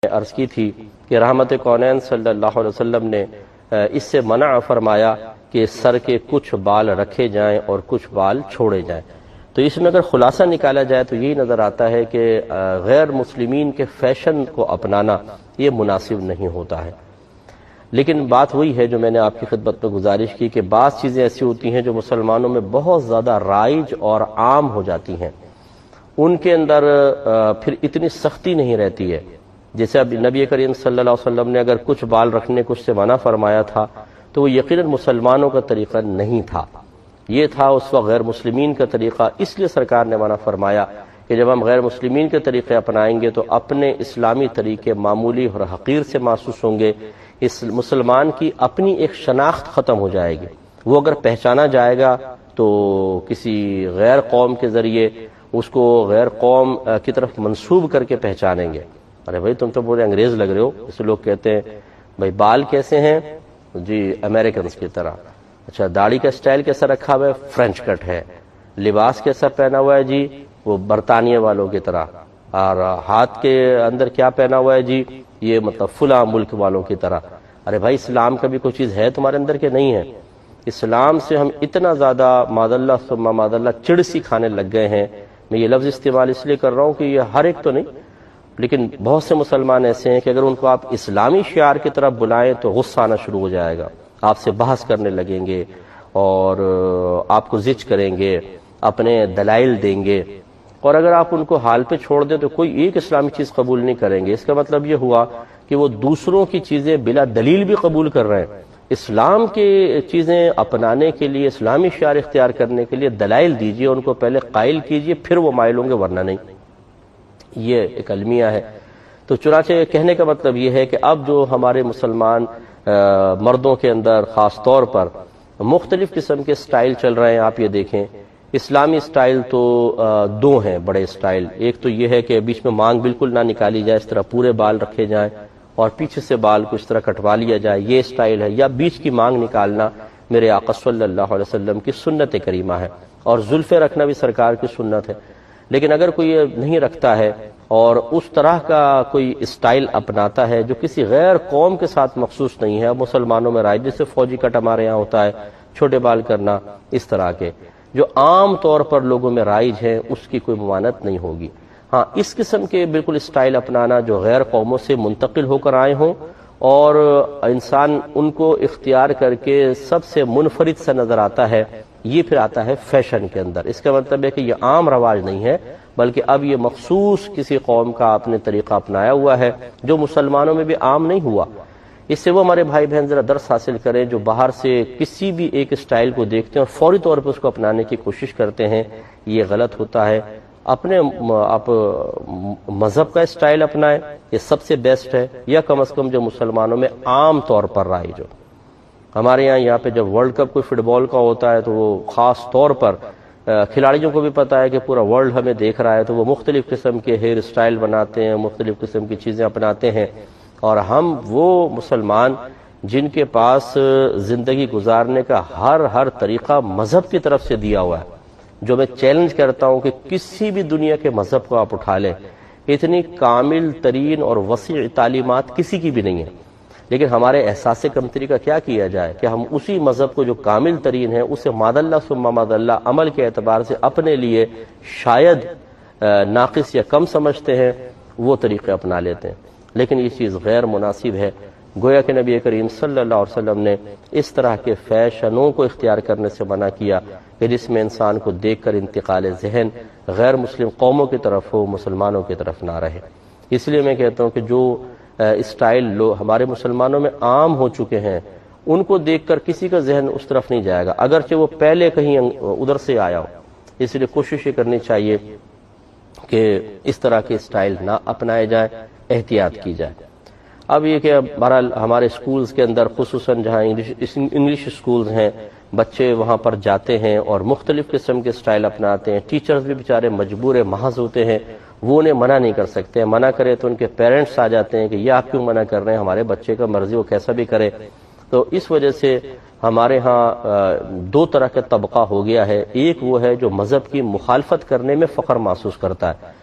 عرض کی تھی کہ رحمت کونین صلی اللہ علیہ وسلم نے اس سے منع فرمایا کہ سر کے کچھ بال رکھے جائیں اور کچھ بال چھوڑے جائیں۔ تو اس میں اگر خلاصہ نکالا جائے تو یہی نظر آتا ہے کہ غیر مسلمین کے فیشن کو اپنانا یہ مناسب نہیں ہوتا ہے۔ لیکن بات وہی ہے جو میں نے آپ کی خدمت میں گزارش کی کہ بعض چیزیں ایسی ہوتی ہیں جو مسلمانوں میں بہت زیادہ رائج اور عام ہو جاتی ہیں، ان کے اندر پھر اتنی سختی نہیں رہتی ہے۔ جیسے اب نبی کریم صلی اللہ علیہ وسلم نے اگر کچھ بال رکھنے کو اس سے منع فرمایا تھا تو وہ یقیناً مسلمانوں کا طریقہ نہیں تھا، یہ تھا اس وقت غیر مسلمین کا طریقہ، اس لیے سرکار نے منع فرمایا کہ جب ہم غیر مسلمین کے طریقے اپنائیں گے تو اپنے اسلامی طریقے معمولی اور حقیر سے محسوس ہوں گے، اس مسلمان کی اپنی ایک شناخت ختم ہو جائے گی۔ وہ اگر پہچانا جائے گا تو کسی غیر قوم کے ذریعے اس کو غیر قوم کی طرف منسوب کر کے پہچانیں گے، ارے بھائی تم تو پورے انگریز لگ رہے ہو، اس لوگ کہتے ہیں بھائی بال کیسے ہیں جی امریکنز کی طرح، اچھا داڑھی کا سٹائل کیسا رکھا ہوا ہے، فرینچ کٹ ہے، لباس کیسا پہنا ہوا ہے جی وہ برطانیہ والوں کی طرح، اور ہاتھ کے اندر کیا پہنا ہوا ہے جی یہ مطلب فلاں ملک والوں کی طرح۔ ارے بھائی اسلام کا بھی کوئی چیز ہے تمہارے اندر کہ نہیں ہے؟ اسلام سے ہم اتنا زیادہ معاذ اللہ ثم معاذ اللہ چڑ سی کھانے لگ گئے ہیں، میں یہ لفظ استعمال اس لیے کر رہا ہوں کہ یہ ہر ایک تو نہیں لیکن بہت سے مسلمان ایسے ہیں کہ اگر ان کو آپ اسلامی شعار کی طرف بلائیں تو غصہ آنا شروع ہو جائے گا، آپ سے بحث کرنے لگیں گے اور آپ کو زج کریں گے، اپنے دلائل دیں گے، اور اگر آپ ان کو حال پہ چھوڑ دیں تو کوئی ایک اسلامی چیز قبول نہیں کریں گے۔ اس کا مطلب یہ ہوا کہ وہ دوسروں کی چیزیں بلا دلیل بھی قبول کر رہے ہیں۔ اسلام کی چیزیں اپنانے کے لیے، اسلامی شعار اختیار کرنے کے لیے دلائل دیجئے، ان کو پہلے قائل کیجئے، پھر وہ مائل ہوں گے، ورنہ نہیں۔ یہ ایک المیہ ہے۔ تو چنانچہ کہنے کا مطلب یہ ہے کہ اب جو ہمارے مسلمان مردوں کے اندر خاص طور پر مختلف قسم کے سٹائل چل رہے ہیں، آپ یہ دیکھیں اسلامی سٹائل تو دو ہیں بڑے سٹائل، ایک تو یہ ہے کہ بیچ میں مانگ بالکل نہ نکالی جائے، اس طرح پورے بال رکھے جائیں اور پیچھے سے بال کو اس طرح کٹوا لیا جائے، یہ سٹائل ہے، یا بیچ کی مانگ نکالنا میرے آقا صلی اللہ علیہ وسلم کی سنت کریمہ ہے، اور زلفیں رکھنا بھی سرکار کی سنت ہے۔ لیکن اگر کوئی یہ نہیں رکھتا ہے اور اس طرح کا کوئی اسٹائل اپناتا ہے جو کسی غیر قوم کے ساتھ مخصوص نہیں ہے، اب مسلمانوں میں رائج جیسے فوجی کٹ ہمارے یہاں ہوتا ہے، چھوٹے بال کرنا، اس طرح کے جو عام طور پر لوگوں میں رائج ہیں، اس کی کوئی ممانعت نہیں ہوگی۔ ہاں اس قسم کے بالکل اسٹائل اپنانا جو غیر قوموں سے منتقل ہو کر آئے ہوں اور انسان ان کو اختیار کر کے سب سے منفرد سا نظر آتا ہے، یہ پھر آتا ہے فیشن کے اندر۔ اس کا مطلب ہے کہ یہ عام رواج نہیں ہے بلکہ اب یہ مخصوص کسی قوم کا آپ نے طریقہ اپنایا ہوا ہے جو مسلمانوں میں بھی عام نہیں ہوا۔ اس سے وہ ہمارے بھائی بہن ذرا درس حاصل کریں جو باہر سے کسی بھی ایک اسٹائل کو دیکھتے ہیں اور فوری طور پہ اس کو اپنانے کی کوشش کرتے ہیں، یہ غلط ہوتا ہے۔ اپنے آپ مذہب کا اسٹائل اپنائیں، یہ سب سے بیسٹ ہے، یا کم از کم جو مسلمانوں میں عام طور پر رائج ہو۔ ہمارے یہاں پہ جب ورلڈ کپ کوئی فٹ بال کا ہوتا ہے تو وہ خاص طور پر کھلاڑیوں کو بھی پتا ہے کہ پورا ورلڈ ہمیں دیکھ رہا ہے، تو وہ مختلف قسم کے ہیئر اسٹائل بناتے ہیں، مختلف قسم کی چیزیں اپناتے ہیں، اور ہم وہ مسلمان جن کے پاس زندگی گزارنے کا ہر طریقہ مذہب کی طرف سے دیا ہوا ہے، جو میں چیلنج کرتا ہوں کہ کسی بھی دنیا کے مذہب کو آپ اٹھا لیں، اتنی کامل ترین اور وسیع تعلیمات کسی کی بھی نہیں ہے، لیکن ہمارے احساس کمتری کا کیا کیا جائے کہ ہم اسی مذہب کو جو کامل ترین ہے اسے ماد اللہ ثم ماد اللہ عمل کے اعتبار سے اپنے لیے شاید ناقص یا کم سمجھتے ہیں، وہ طریقے اپنا لیتے ہیں، لیکن یہ چیز غیر مناسب ہے۔ گویا کہ نبی کریم صلی اللہ علیہ وسلم نے اس طرح کے فیشنوں کو اختیار کرنے سے منع کیا کہ جس میں انسان کو دیکھ کر انتقال ذہن غیر مسلم قوموں کی طرف ہو، مسلمانوں کی طرف نہ رہے۔ اس لیے میں کہتا ہوں کہ جو اسٹائل ہمارے مسلمانوں میں عام ہو چکے ہیں ان کو دیکھ کر کسی کا ذہن اس طرف نہیں جائے گا، اگرچہ وہ پہلے کہیں ادھر سے آیا ہو۔ اس لیے کوشش یہ کرنی چاہیے کہ اس طرح کے اسٹائل نہ اپنائے جائیں، احتیاط کی جائے۔ اب یہ کہ بہرحال ہمارے سکولز کے اندر خصوصاً جہاں انگلش سکولز ہیں، بچے وہاں پر جاتے ہیں اور مختلف قسم کے اسٹائل اپناتے ہیں، ٹیچرز بھی بیچارے مجبور محض ہوتے ہیں، وہ انہیں منع نہیں کر سکتے، منع کرے تو ان کے پیرنٹس آ جاتے ہیں کہ یہ آپ کیوں منع کر رہے ہیں، ہمارے بچے کا مرضی وہ کیسا بھی کرے۔ تو اس وجہ سے ہمارے ہاں دو طرح کا طبقہ ہو گیا ہے، ایک وہ ہے جو مذہب کی مخالفت کرنے میں فخر محسوس کرتا ہے،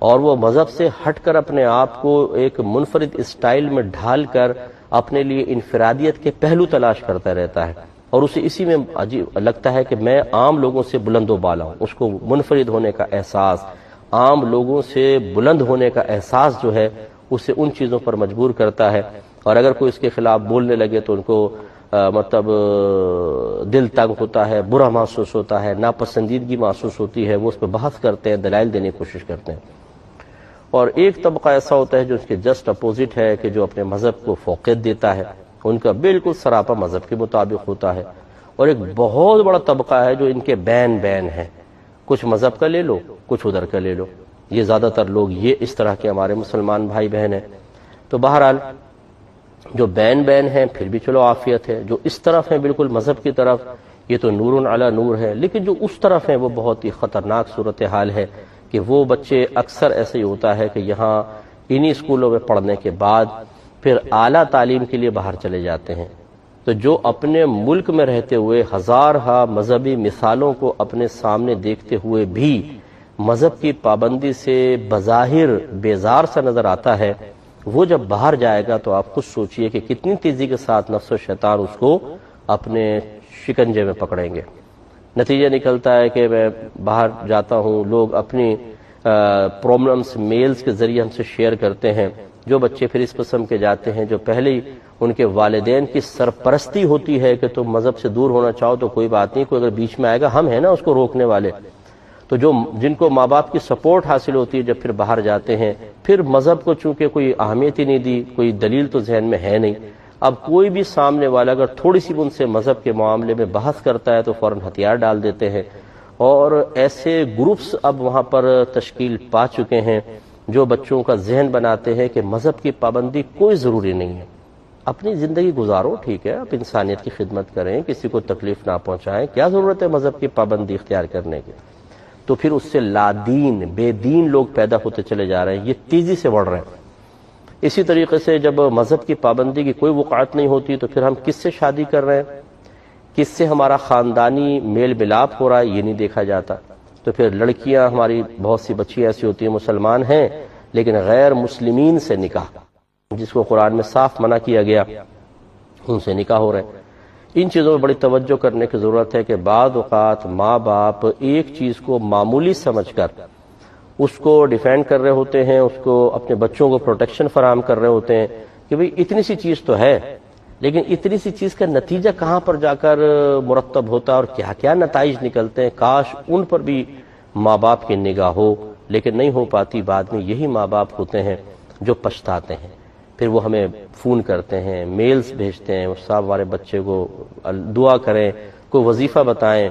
اور وہ مذہب سے ہٹ کر اپنے آپ کو ایک منفرد اسٹائل میں ڈھال کر اپنے لیے انفرادیت کے پہلو تلاش کرتا رہتا ہے، اور اسے اسی میں عجیب لگتا ہے کہ میں عام لوگوں سے بلند و بالا ہوں۔ اس کو منفرد ہونے کا احساس، عام لوگوں سے بلند ہونے کا احساس جو ہے اسے ان چیزوں پر مجبور کرتا ہے، اور اگر کوئی اس کے خلاف بولنے لگے تو ان کو مطلب دل تنگ ہوتا ہے، برا محسوس ہوتا ہے، ناپسندیدگی محسوس ہوتی ہے، وہ اس پہ بحث کرتے ہیں، دلائل دینے کی کوشش کرتے ہیں۔ اور ایک طبقہ ایسا ہوتا ہے جو اس کے جسٹ اپوزٹ ہے، کہ جو اپنے مذہب کو فوقیت دیتا ہے، ان کا بالکل سراپا مذہب کے مطابق ہوتا ہے۔ اور ایک بہت بڑا طبقہ ہے جو ان کے بین ہیں، کچھ مذہب کا لے لو، کچھ ادھر کا لے لو۔ یہ زیادہ تر لوگ یہ اس طرح کے ہمارے مسلمان بھائی بہن ہیں۔ تو بہرحال جو بین ہیں پھر بھی چلو عافیت ہے، جو اس طرف ہیں بالکل مذہب کی طرف، یہ تو نور علی نور ہے، لیکن جو اس طرف ہیں وہ بہت ہی خطرناک صورتحال ہے، کہ وہ بچے اکثر ایسے ہی ہوتا ہے کہ یہاں انہی اسکولوں میں پڑھنے کے بعد پھر اعلیٰ تعلیم کے لیے باہر چلے جاتے ہیں۔ تو جو اپنے ملک میں رہتے ہوئے ہزارہا مذہبی مثالوں کو اپنے سامنے دیکھتے ہوئے بھی مذہب کی پابندی سے بظاہر بیزار سا نظر آتا ہے، وہ جب باہر جائے گا تو آپ خود سوچئے کہ کتنی تیزی کے ساتھ نفس و شیطان اس کو اپنے شکنجے میں پکڑیں گے۔ نتیجہ نکلتا ہے کہ میں باہر جاتا ہوں، لوگ اپنی پرابلمز میلز کے ذریعے ہم سے شیئر کرتے ہیں۔ جو بچے پھر اس قسم کے جاتے ہیں، جو پہلے ہی ان کے والدین کی سرپرستی ہوتی ہے کہ تم مذہب سے دور ہونا چاہو تو کوئی بات نہیں، کوئی اگر بیچ میں آئے گا ہم ہیں نا اس کو روکنے والے، تو جن کو ماں باپ کی سپورٹ حاصل ہوتی ہے جب پھر باہر جاتے ہیں، پھر مذہب کو چونکہ کوئی اہمیت ہی نہیں دی، کوئی دلیل تو ذہن میں ہے نہیں، اب کوئی بھی سامنے والا اگر تھوڑی سی ان سے مذہب کے معاملے میں بحث کرتا ہے تو فوراً ہتھیار ڈال دیتے ہیں۔ اور ایسے گروپس اب وہاں پر تشکیل پا چکے ہیں جو بچوں کا ذہن بناتے ہیں کہ مذہب کی پابندی کوئی ضروری نہیں ہے، اپنی زندگی گزارو، ٹھیک ہے، آپ انسانیت کی خدمت کریں، کسی کو تکلیف نہ پہنچائیں، کیا ضرورت ہے مذہب کی پابندی اختیار کرنے کی؟ تو پھر اس سے لادین بے دین لوگ پیدا ہوتے چلے جا رہے ہیں، یہ تیزی سے بڑھ رہے ہیں۔ اسی طریقے سے جب مذہب کی پابندی کی کوئی وقعت نہیں ہوتی تو پھر ہم کس سے شادی کر رہے ہیں، کس سے ہمارا خاندانی میل ملاپ ہو رہا ہے، یہ نہیں دیکھا جاتا۔ تو پھر لڑکیاں، ہماری بہت سی بچی ایسی ہوتی ہیں مسلمان ہیں لیکن غیر مسلمین سے نکاح، جس کو قرآن میں صاف منع کیا گیا، ان سے نکاح ہو رہے ہیں۔ ان چیزوں میں بڑی توجہ کرنے کی ضرورت ہے کہ بعض اوقات ماں باپ ایک چیز کو معمولی سمجھ کر اس کو ڈیفینڈ کر رہے ہوتے ہیں، اس کو اپنے بچوں کو پروٹیکشن فراہم کر رہے ہوتے ہیں کہ بھئی اتنی سی چیز تو ہے، لیکن اتنی سی چیز کا نتیجہ کہاں پر جا کر مرتب ہوتا ہے اور کیا کیا نتائج نکلتے ہیں، کاش ان پر بھی ماں باپ کی نگاہ ہو، لیکن نہیں ہو پاتی۔ بعد میں یہی ماں باپ ہوتے ہیں جو پچھتاتے ہیں، پھر وہ ہمیں فون کرتے ہیں، میلز بھیجتے ہیں، صاحب ہمارے بچے کو دعا کریں، کوئی وظیفہ بتائیں،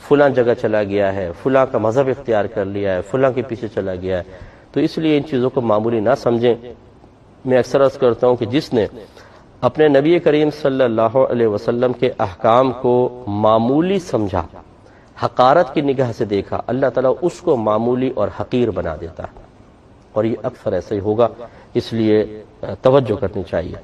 فلاں جگہ چلا گیا ہے، فلاں کا مذہب اختیار کر لیا ہے، فلاں کے پیچھے چلا گیا ہے۔ تو اس لیے ان چیزوں کو معمولی نہ سمجھیں۔ میں اکثر عرض کرتا ہوں کہ جس نے اپنے نبی کریم صلی اللہ علیہ وسلم کے احکام کو معمولی سمجھا، حقارت کی نگاہ سے دیکھا، اللہ تعالیٰ اس کو معمولی اور حقیر بنا دیتا ہے، اور یہ اکثر ایسا ہی ہوگا، اس لیے توجہ کرنی چاہیے۔